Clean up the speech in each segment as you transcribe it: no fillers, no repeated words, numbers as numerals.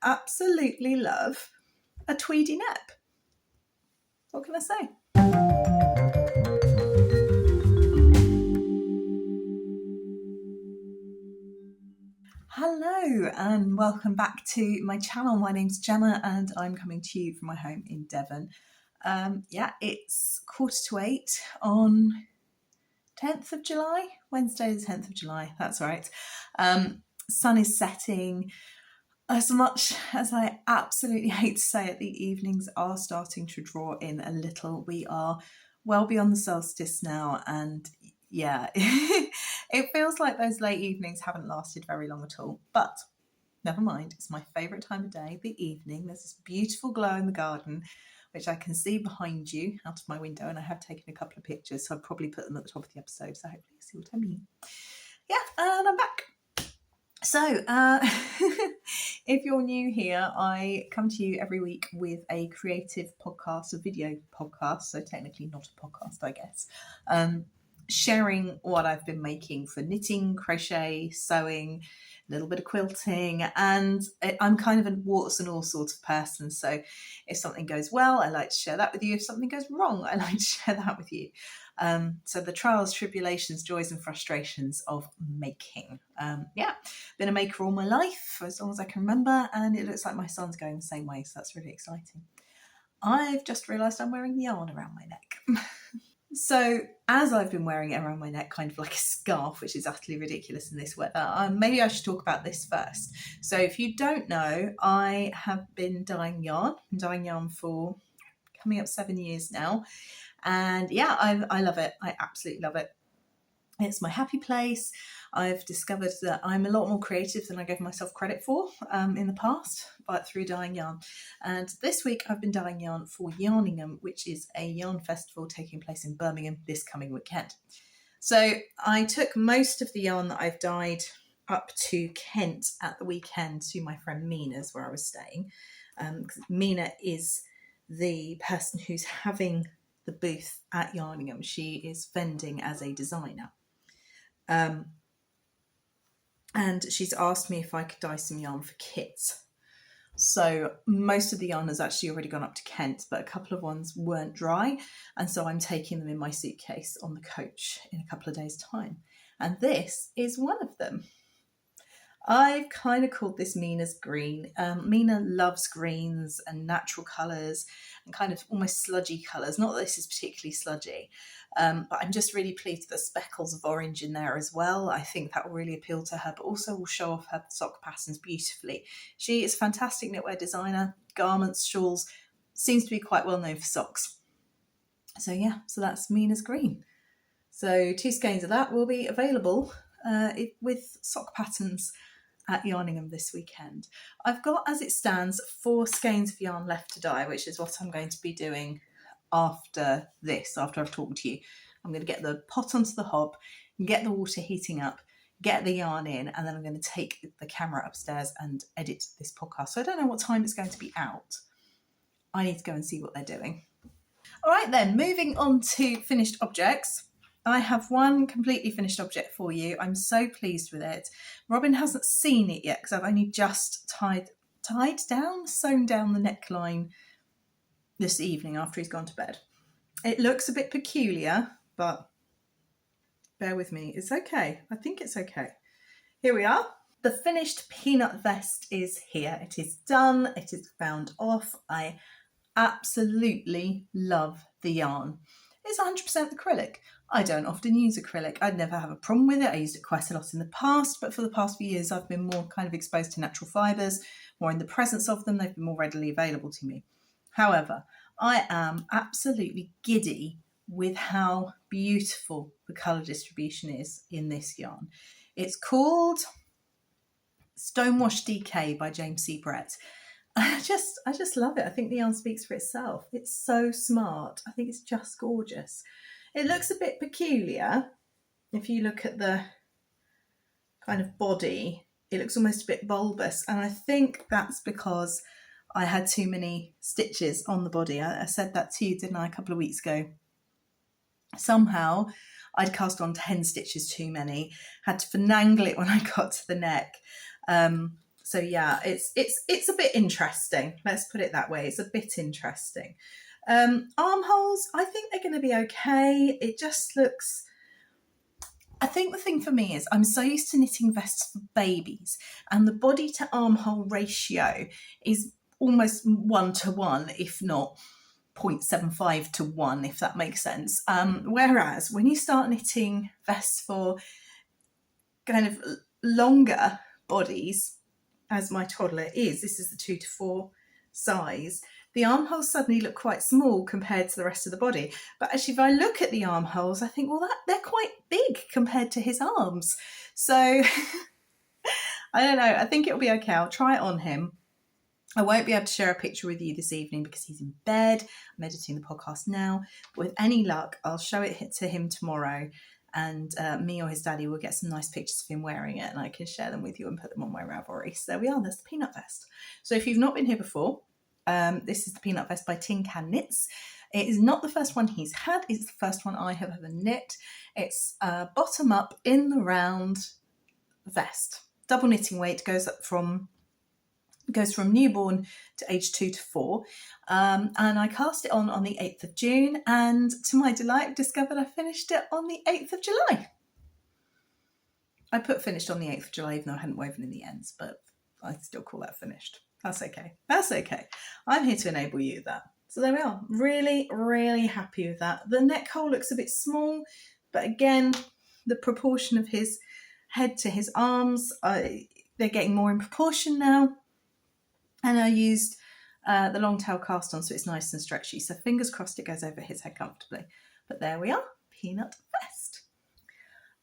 absolutely love a tweedy nep. What can I say? Hello and welcome back to my channel. My name's Gemma and I'm coming to you from my home in Devon. It's 7:45 on 10th of July, Wednesday the 10th of July, that's right. Sun is setting. As much as I absolutely hate to say it, the evenings are starting to draw in a little. We are well beyond the solstice now, and yeah, it feels like those late evenings haven't lasted very long at all. But never mind, it's my favourite time of day, the evening. There's this beautiful glow in the garden, which I can see behind you out of my window, and I have taken a couple of pictures, so I'll probably put them at the top of the episode, so hopefully you see what I mean. Yeah, and I'm back. So, if you're new here, I come to you every week with a creative podcast, a video podcast, so technically not a podcast, I guess, sharing what I've been making for knitting, crochet, sewing, a little bit of quilting, and I'm kind of a warts and all sorts of person, so if something goes well, I like to share that with you. If something goes wrong, I like to share that with you. So the trials, tribulations, joys and frustrations of making. Been a maker all my life, for as long as I can remember, and it looks like my son's going the same way, so that's really exciting. I've just realised I'm wearing yarn around my neck. So as I've been wearing it around my neck, kind of like a scarf, which is utterly ridiculous in this weather, maybe I should talk about this first. So if you don't know, I have been dyeing yarn for coming up 7 years now. And yeah, I love it. I absolutely love it. It's my happy place. I've discovered that I'm a lot more creative than I gave myself credit for in the past, but through dyeing yarn. And this week I've been dyeing yarn for Yarningham, which is a yarn festival taking place in Birmingham this coming weekend. So I took most of the yarn that I've dyed up to Kent at the weekend to my friend Mina's, where I was staying. Mina is the person who's having the booth at Yarningham. She is vending as a designer. And she's asked me if I could dye some yarn for kits. So most of the yarn has actually already gone up to Kent, but a couple of ones weren't dry. And so I'm taking them in my suitcase on the coach in a couple of days' time. And this is one of them. I've kind of called this Mina's green. Mina loves greens and natural colours and kind of almost sludgy colours. Not that this is particularly sludgy, but I'm just really pleased with the speckles of orange in there as well. I think that will really appeal to her, but also will show off her sock patterns beautifully. She is a fantastic knitwear designer, garments, shawls, seems to be quite well known for socks. So yeah, so that's Mina's green. So 2 skeins of that will be available with sock patterns at Yarningham this weekend. I've got, as it stands, 4 skeins of yarn left to dye, which is what I'm going to be doing after this, after I've talked to you. I'm going to get the pot onto the hob, get the water heating up, get the yarn in, and then I'm going to take the camera upstairs and edit this podcast. So I don't know what time it's going to be out. I need to go and see what they're doing. All right then, moving on to finished objects. I have one completely finished object for you. I'm so pleased with it. Robin hasn't seen it yet because I've only just sewn down the neckline this evening after he's gone to bed. It looks a bit peculiar, but bear with me. It's okay. I think it's okay. Here we are. The finished peanut vest is here. It is done. It is bound off. I absolutely love the yarn. It's 100% acrylic. I don't often use acrylic. I'd never have a problem with it. I used it quite a lot in the past, but for the past few years, I've been more kind of exposed to natural fibres, more in the presence of them. They've been more readily available to me. However, I am absolutely giddy with how beautiful the colour distribution is in this yarn. It's called Stonewashed DK by James C. Brett. I just love it. I think the yarn speaks for itself. It's so smart. I think it's just gorgeous. It looks a bit peculiar. If you look at the kind of body, it looks almost a bit bulbous. And I think that's because I had too many stitches on the body. I said that to you, didn't I, a couple of weeks ago? Somehow I'd cast on 10 stitches too many, had to finagle it when I got to the neck. So yeah, it's a bit interesting. Let's put it that way. It's a bit interesting. Armholes, I think they're going to be okay. It just looks. I think the thing for me is I'm so used to knitting vests for babies, and the body to armhole ratio is almost 1 to 1, if not 0.75 to 1, if that makes sense. Whereas when you start knitting vests for kind of longer bodies, as my toddler is, this is the 2 to 4 size, the armholes suddenly look quite small compared to the rest of the body. But actually, if I look at the armholes, I think, well, they're quite big compared to his arms. So I don't know. I think it'll be okay. I'll try it on him. I won't be able to share a picture with you this evening because he's in bed. I'm editing the podcast now. With any luck, I'll show it to him tomorrow, and me or his daddy will get some nice pictures of him wearing it, and I can share them with you and put them on my Ravelry. So there we are. There's the peanut vest. So if you've not been here before, this is the peanut vest by Tin Can Knits. It is not the first one he's had. It's the first one I have ever knit. It's a bottom up in the round vest. Double knitting weight, goes from newborn to age 2 to 4. And I cast it on the 8th of June. And to my delight, I've discovered I finished it on the 8th of July. I put finished on the 8th of July, even though I hadn't woven in the ends, but I still call that finished. That's okay. That's okay. I'm here to enable you that. So there we are. Really, really happy with that. The neck hole looks a bit small, but again, the proportion of his head to his arms, they're getting more in proportion now. And I used the long tail cast on, so it's nice and stretchy. So fingers crossed it goes over his head comfortably. But there we are, peanut vest.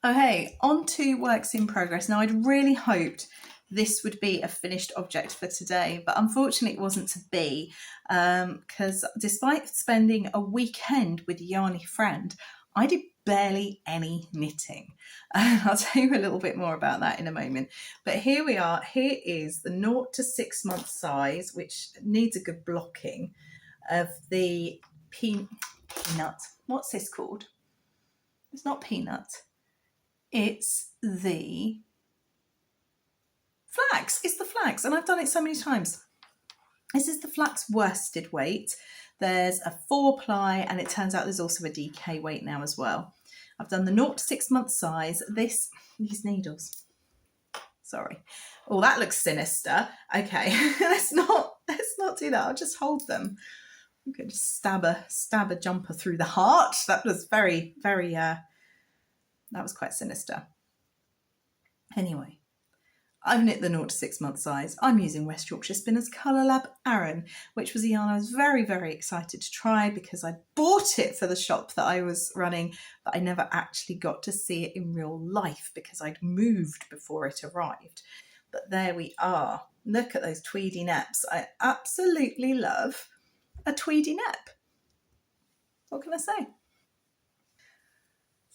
Okay, on to works in progress. Now, I'd really hoped this would be a finished object for today, but unfortunately it wasn't to be, because despite spending a weekend with a yarny friend, I did barely any knitting. I'll tell you a little bit more about that in a moment. But here we are. Here is the 0 to 6 month size, which needs a good blocking, of the peanut. What's this called? It's not peanut. It's the Flax. It's the Flax, and I've done it so many times. This is the Flax worsted weight. There's a 4-ply, and it turns out there's also a DK weight now as well. I've done the 0 to 6 month size. These needles. Sorry. Oh, that looks sinister. Okay, let's not do that. I'll just hold them. I'm going to stab a jumper through the heart. That was very, very. That was quite sinister. Anyway. I've knit the 0 to 6 month size. I'm using West Yorkshire Spinners Colourlab Aran, which was a yarn I was very, very excited to try because I bought it for the shop that I was running, but I never actually got to see it in real life because I'd moved before it arrived. But there we are. Look at those tweedy neps. I absolutely love a tweedy nep. What can I say?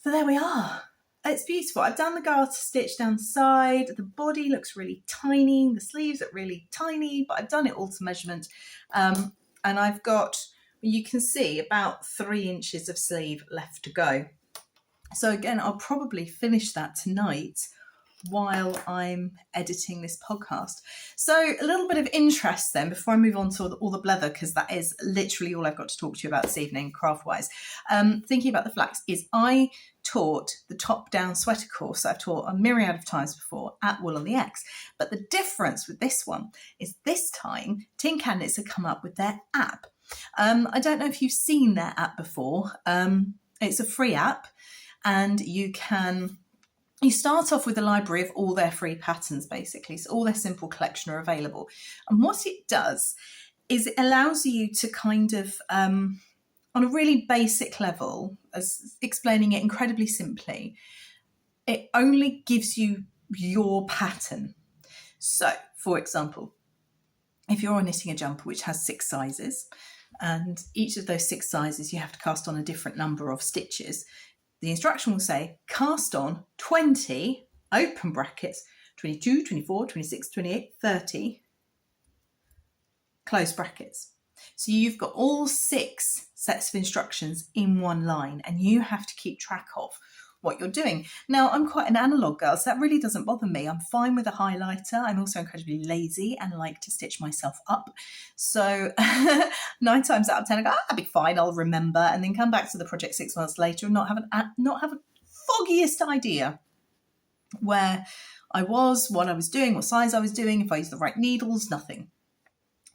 So there we are. It's beautiful. I've done the garter stitch down the side. The body looks really tiny. The sleeves are really tiny, but I've done it all to measurement. And I've got, you can see, about 3 inches of sleeve left to go. So again, I'll probably finish that tonight while I'm editing this podcast. So a little bit of interest then before I move on to all the blether, because that is literally all I've got to talk to you about this evening craft-wise. Thinking about the Flax is I taught the top-down sweater course I've taught a myriad of times before at Wool on the X. But the difference with this one is this time Tin Can Knits have come up with their app. I don't know if you've seen their app before. It's a free app, and you start off with a library of all their free patterns, basically. So all their simple collection are available. And what it does is it allows you to kind of, on a really basic level, as explaining it incredibly simply, it only gives you your pattern. So, for example, if you're knitting a jumper which has 6 sizes, and each of those 6 sizes you have to cast on a different number of stitches, the instruction will say cast on 20, open brackets, 22, 24, 26, 28, 30, close brackets. So you've got all 6 sets of instructions in one line, and you have to keep track of what you're doing. Now, I'm quite an analog girl, so that really doesn't bother me. I'm fine with a highlighter. I'm also incredibly lazy and like to stitch myself up. So 9 times out of 10, I go, I'll be fine, I'll remember, and then come back to the project 6 months later and not have a foggiest idea where I was, what I was doing, what size I was doing, if I used the right needles, nothing.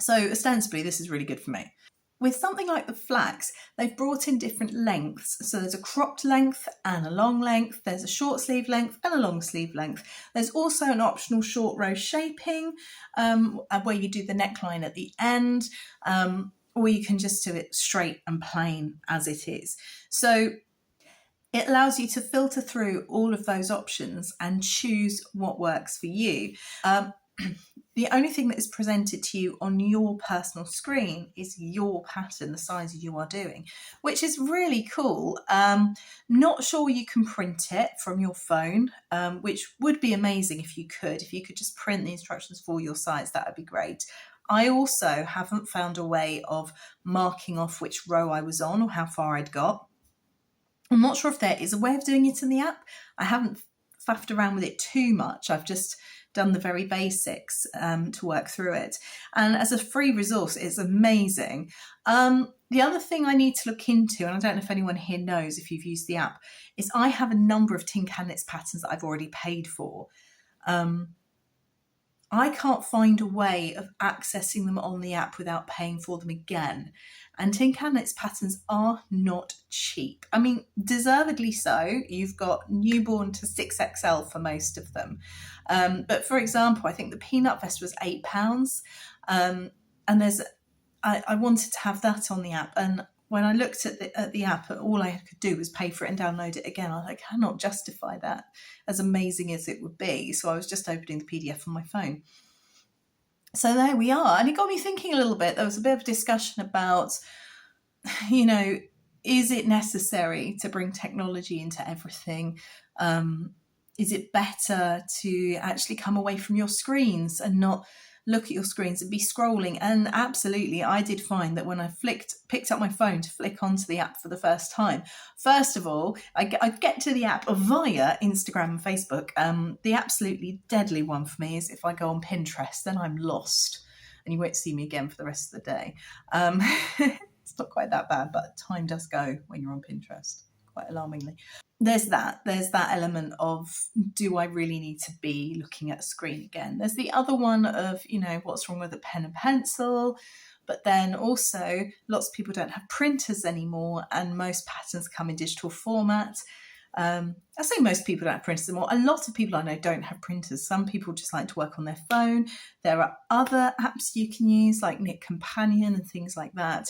So ostensibly, this is really good for me. With something like the Flax, they've brought in different lengths. So there's a cropped length and a long length. There's a short sleeve length and a long sleeve length. There's also an optional short row shaping where you do the neckline at the end, or you can just do it straight and plain as it is. So it allows you to filter through all of those options and choose what works for you. The only thing that is presented to you on your personal screen is your pattern, the size you are doing, which is really cool. Not sure you can print it from your phone, which would be amazing if you could. If you could just print the instructions for your size, that would be great. I also haven't found a way of marking off which row I was on or how far I'd got. I'm not sure if there is a way of doing it in the app. I haven't faffed around with it too much. I've just done the very basics to work through it. And as a free resource, it's amazing. The other thing I need to look into, and I don't know if anyone here knows if you've used the app, is I have a number of Tin Can Knits patterns that I've already paid for. I can't find a way of accessing them on the app without paying for them again. And Tin Can Knits patterns are not cheap. I mean, deservedly so. You've got newborn to 6XL for most of them. But for example, I think the Peanut Vest was £8. And I wanted to have that on the app. And when I looked at the app, all I could do was pay for it and download it again. I cannot justify that, as amazing as it would be. So I was just opening the PDF on my phone. So there we are. And it got me thinking a little bit. There was a bit of discussion about, is it necessary to bring technology into everything? Is it better to actually come away from your screens and not look at your screens and be scrolling? And absolutely, I did find that when I picked up my phone to flick onto the app for the first time, first of all, I get to the app via Instagram and Facebook. The absolutely deadly one for me is if I go on Pinterest, then I'm lost and you won't see me again for the rest of the day. It's not quite that bad, but time does go when you're on Pinterest, quite alarmingly. There's that element of, do I really need to be looking at a screen again? There's the other one of, what's wrong with a pen and pencil? But then also lots of people don't have printers anymore and most patterns come in digital format. I say most people don't have printers anymore. A lot of people I know don't have printers. Some people just like to work on their phone. There are other apps you can use like Knit Companion and things like that.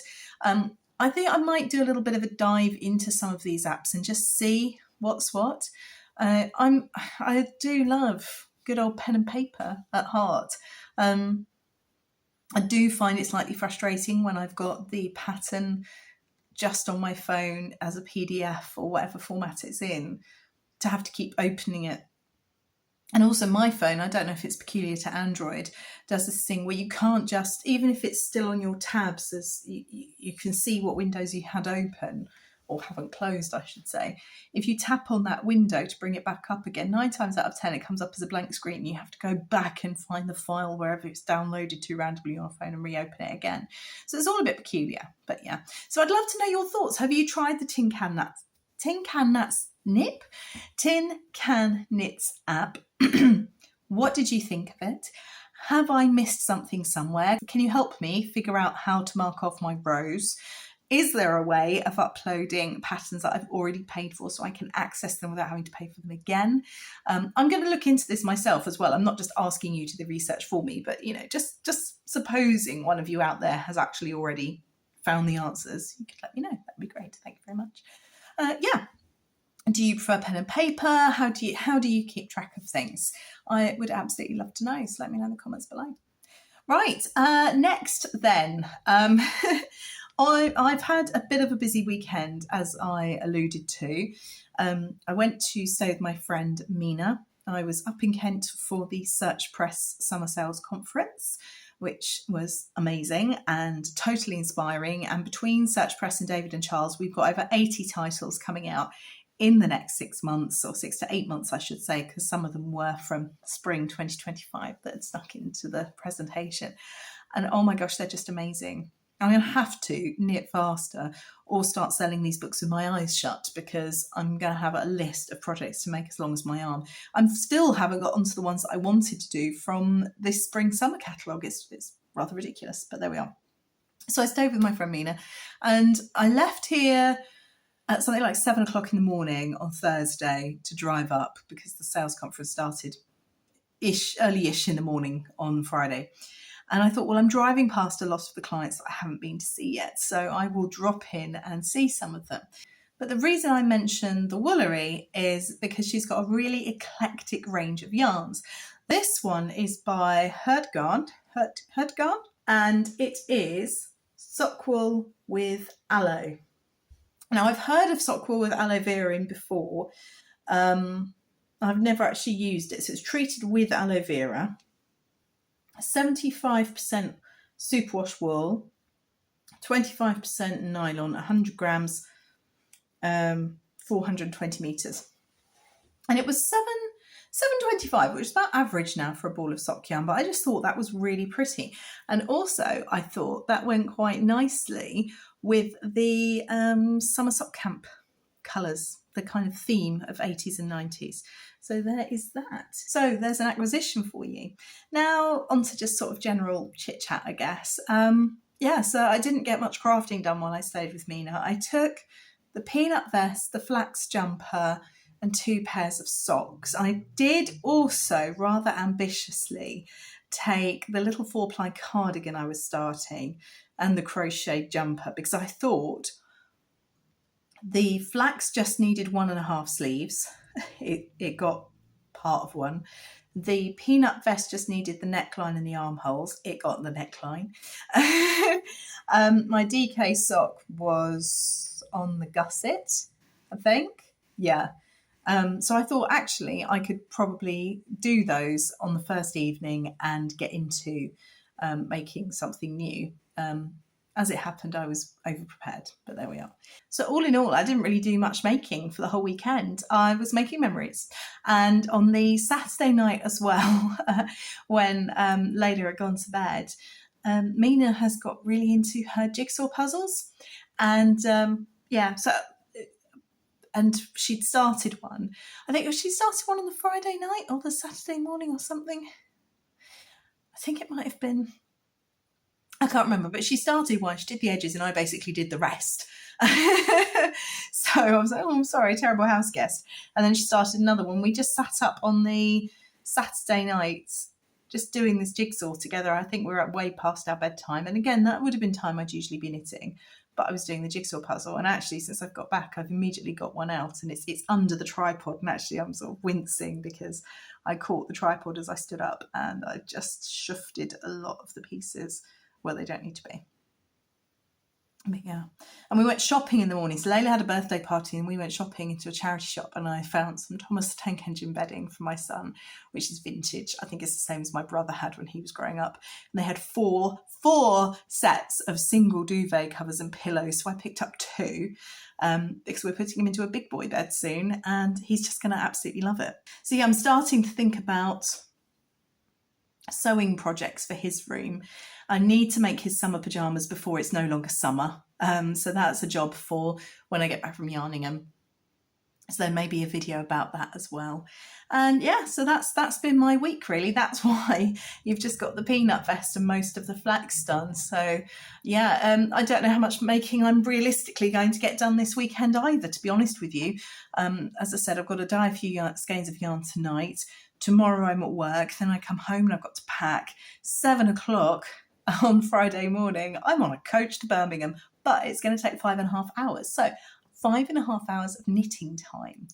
I think I might do a little bit of a dive into some of these apps and just see what's what. I do love good old pen and paper at heart. I do find it slightly frustrating when I've got the pattern just on my phone as a PDF or whatever format it's in, to have to keep opening it. And also my phone, I don't know if it's peculiar to Android, does this thing where you can't just, even if it's still on your tabs, as you can see what windows you had open, or haven't closed, I should say. If you tap on that window to bring it back up again, 9 times out of 10, it comes up as a blank screen. You have to go back and find the file wherever it's downloaded to randomly on your phone and reopen it again. So it's all a bit peculiar, but yeah. So I'd love to know your thoughts. Have you tried the Tin Can Knits app? What did you think of it? Have I missed something somewhere? Can you help me figure out how to mark off my rows? Is there a way of uploading patterns that I've already paid for so I can access them without having to pay for them again? I'm going to look into this myself as well. I'm not just asking you to do the research for me, but just supposing one of you out there has actually already found the answers, you could let me know. That'd be great. Thank you very much. Yeah. Do you prefer pen and paper? How do you keep track of things? I would absolutely love to know. So let me know in the comments below. Right. Next then. I've had a bit of a busy weekend, as I alluded to. I went to stay with my friend Mina. I was up in Kent for the Search Press Summer Sales Conference, which was amazing and totally inspiring. And between Search Press and David and Charles, we've got over 80 titles coming out in the next 6 months, or 6 to 8 months, I should say, because some of them were from spring 2025 that had snuck into the presentation. And oh my gosh, they're just amazing. I'm going to have to knit faster or start selling these books with my eyes shut, because I'm going to have a list of projects to make as long as my arm. I still haven't got onto the ones that I wanted to do from this spring summer catalogue. It's rather ridiculous, but there we are. So I stayed with my friend Mina, and I left here at something like 7 o'clock in the morning on Thursday to drive up, because the sales conference started early-ish in the morning on Friday. And I thought, well, I'm driving past a lot of the clients that I haven't been to see yet, so I will drop in and see some of them. But the reason I mention the Woolery is because she's got a really eclectic range of yarns. This one is by Herdgarn, and it is sock wool with aloe. Now, I've heard of sock wool with aloe vera in before. I've never actually used it. So it's treated with aloe vera. 75% superwash wool, 25% nylon, 100 grams, 420 meters. And it was $7.25, which is about average now for a ball of sock yarn, but I just thought that was really pretty. And also I thought that went quite nicely with the summer sock camp colours, the kind of theme of 80s and 90s. So there is that. So there's an acquisition for you. Now on to just sort of general chit chat, I guess. So I didn't get much crafting done while I stayed with Mina. I took the peanut vest, the flax jumper, and 2 pairs of socks. I did also rather ambitiously take the little 4-ply cardigan I was starting and the crochet jumper, because I thought the flax just needed 1.5 sleeves. It got part of one. The peanut vest just needed the neckline and the armholes. It got the neckline. My DK sock was on the gusset, I think. Yeah. So I thought actually I could probably do those on the first evening and get into making something new. As it happened, I was over-prepared, but there we are. So all in all, I didn't really do much making for the whole weekend. I was making memories. And on the Saturday night as well, when Layla had gone to bed, Mina has got really into her jigsaw puzzles. And and she'd started one. I think she started one on the Friday night or the Saturday morning or something. I think it might have been... I can't remember, but she started one, she did the edges, and I basically did the rest. So I was like, oh, I'm sorry, terrible house guest. And then she started another one. We just sat up on the Saturday night just doing this jigsaw together. I think we were way past our bedtime. And again, that would have been time I'd usually be knitting, but I was doing the jigsaw puzzle. And actually, since I've got back, I've immediately got one out, and it's under the tripod. And actually, I'm sort of wincing because I caught the tripod as I stood up, and I just shifted a lot of the pieces where they don't need to be. But yeah, and we went shopping in the morning. So Layla had a birthday party and we went shopping into a charity shop, and I found some Thomas the Tank Engine bedding for my son, which is vintage. I think it's the same as my brother had when he was growing up. And they had four sets of single duvet covers and pillows. So I picked up 2 because we're putting him into a big boy bed soon, and he's just going to absolutely love it. So yeah, I'm starting to think about sewing projects for his room. I need to make his summer pyjamas before it's no longer summer. So that's a job for when I get back from yarning him. So there may be a video about that as well. And yeah, so that's been my week really. That's why you've just got the peanut vest and most of the flax done. So yeah, I don't know how much making I'm realistically going to get done this weekend either, to be honest with you. As I said, I've got to dye a few skeins of yarn tonight. Tomorrow I'm at work, then I come home and I've got to pack. 7 o'clock on Friday morning, I'm on a coach to Birmingham, but it's going to take 5.5 hours. So 5.5 hours of knitting time.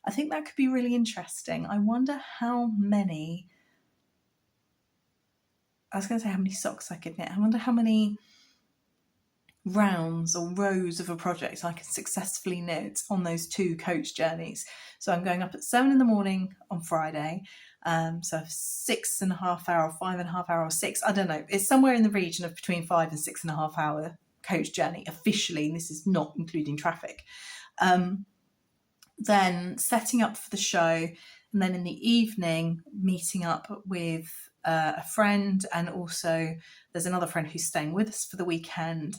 I think that could be really interesting. I wonder how many, I was going to say how many socks I could knit. I wonder how many rounds or rows of a project I can successfully knit on those 2 coach journeys. So I'm going up at 7 in the morning on Friday. So 6.5 hour, 5.5 hour, or 6, I don't know. It's somewhere in the region of between 5 and 6.5 hour coach journey officially, and this is not including traffic. then setting up for the show, and then in the evening meeting up with a friend, and also there's another friend who's staying with us for the weekend,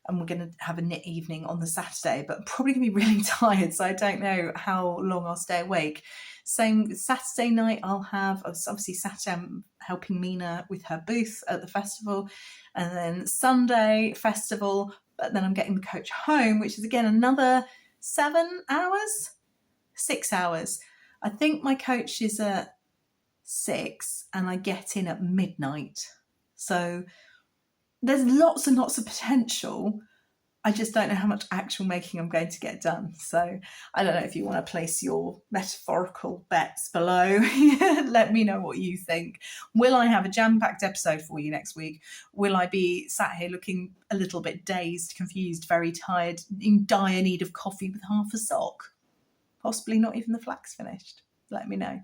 and we're going to have a knit evening on the Saturday, but I'm probably going to be really tired, so I don't know how long I'll stay awake. Same Saturday night, I'll have, obviously Saturday I'm helping Mina with her booth at the festival, and then Sunday festival, but then I'm getting the coach home, which is again another 7 hours, 6 hours. I think my coach is at 6 and I get in at midnight. So there's lots and lots of potential. I just don't know how much actual making I'm going to get done. So I don't know if you want to place your metaphorical bets below. Let me know what you think. Will I have a jam-packed episode for you next week? Will I be sat here looking a little bit dazed, confused, very tired, in dire need of coffee with half a sock? Possibly not even the flax finished. Let me know.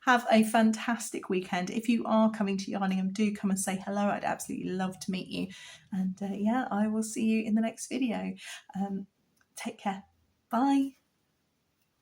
Have a fantastic weekend. If you are coming to Yarningham, do come and say hello. I'd absolutely love to meet you. And yeah, I will see you in the next video. Take care. Bye.